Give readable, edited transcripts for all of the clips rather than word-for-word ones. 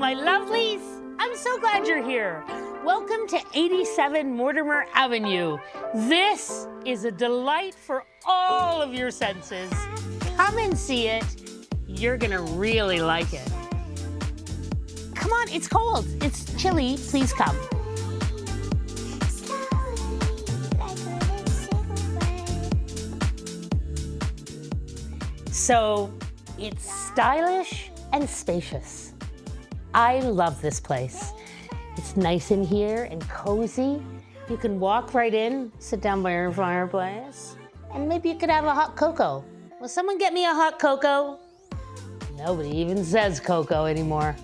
my lovelies. I'm so glad you're here. Welcome to 87 Mortimer Avenue. This is a delight for all of your senses. Come and see it. You're gonna really like it. Come on, it's cold. It's chilly. Please come. So, it's stylish and spacious. I love this place. It's nice in here and cozy. You can walk right in, sit down by your fireplace, and maybe you could have a hot cocoa. Will someone get me a hot cocoa? Nobody even says cocoa anymore.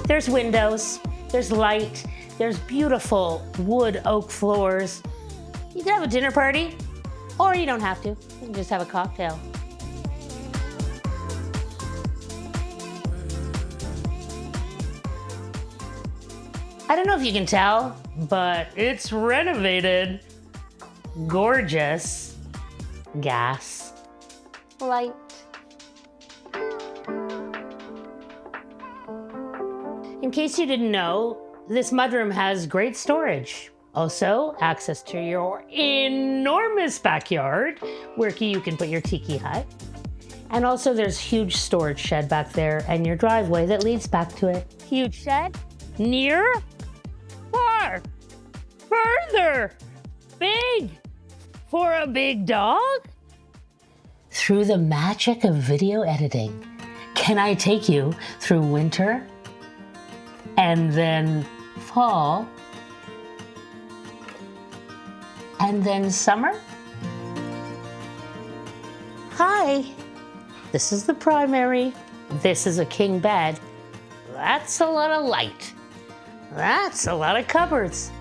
There's windows, there's light, there's beautiful wood oak floors. You can have a dinner party, or you don't have to. You can just have a cocktail. I don't know if you can tell, but it's renovated. Gorgeous. Gas. Light. In case you didn't know, this mudroom has great storage. Also, access to your enormous backyard where you can put your tiki hut. And also there's huge storage shed back there and your driveway that leads back to it. Huge shed, near, far, further, big, for a big dog? Through the magic of video editing, can I take you through winter and then fall, and then summer? Hi, this is the primary. This is a king bed. That's a lot of light. That's a lot of cupboards.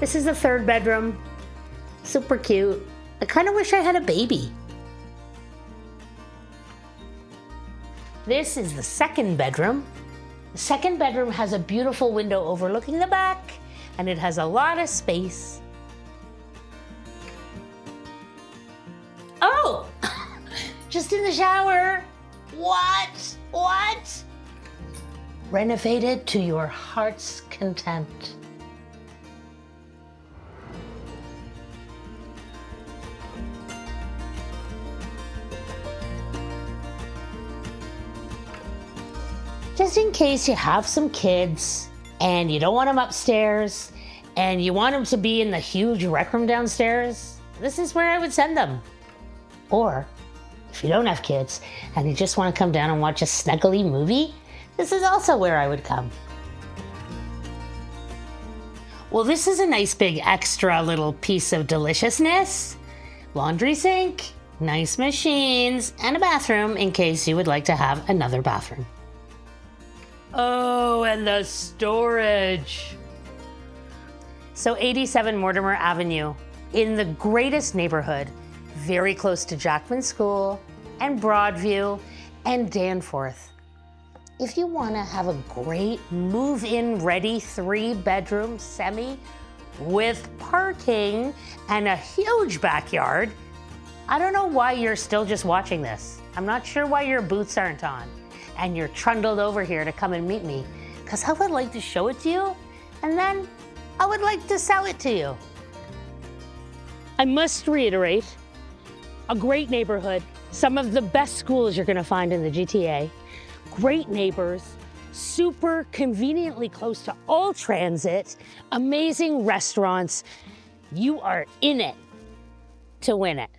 This is the third bedroom. Super cute. I kind of wish I had a baby. This is the second bedroom. The second bedroom has a beautiful window overlooking the back, and it has a lot of space. Oh, just in the shower. What? What? Renovated to your heart's content. Just in case you have some kids and you don't want them upstairs and you want them to be in the huge rec room downstairs, this is where I would send them. Or if you don't have kids and you just want to come down and watch a snuggly movie, this is also where I would come. Well, this is a nice big extra little piece of deliciousness. Laundry sink, nice machines, and a bathroom in case you would like to have another bathroom. Oh, and the storage. So 87 Mortimer Avenue, in the greatest neighborhood, very close to Jackman School and Broadview and Danforth. If you want to have a great move-in ready 3-bedroom semi with parking and a huge backyard, I don't know why you're still just watching this. I'm not sure why your boots aren't on and you're trundled over here to come and meet me, because I would like to show it to you, and then I would like to sell it to you. I must reiterate, a great neighborhood, some of the best schools you're gonna find in the GTA, great neighbors, super conveniently close to all transit, amazing restaurants. You are in it to win it.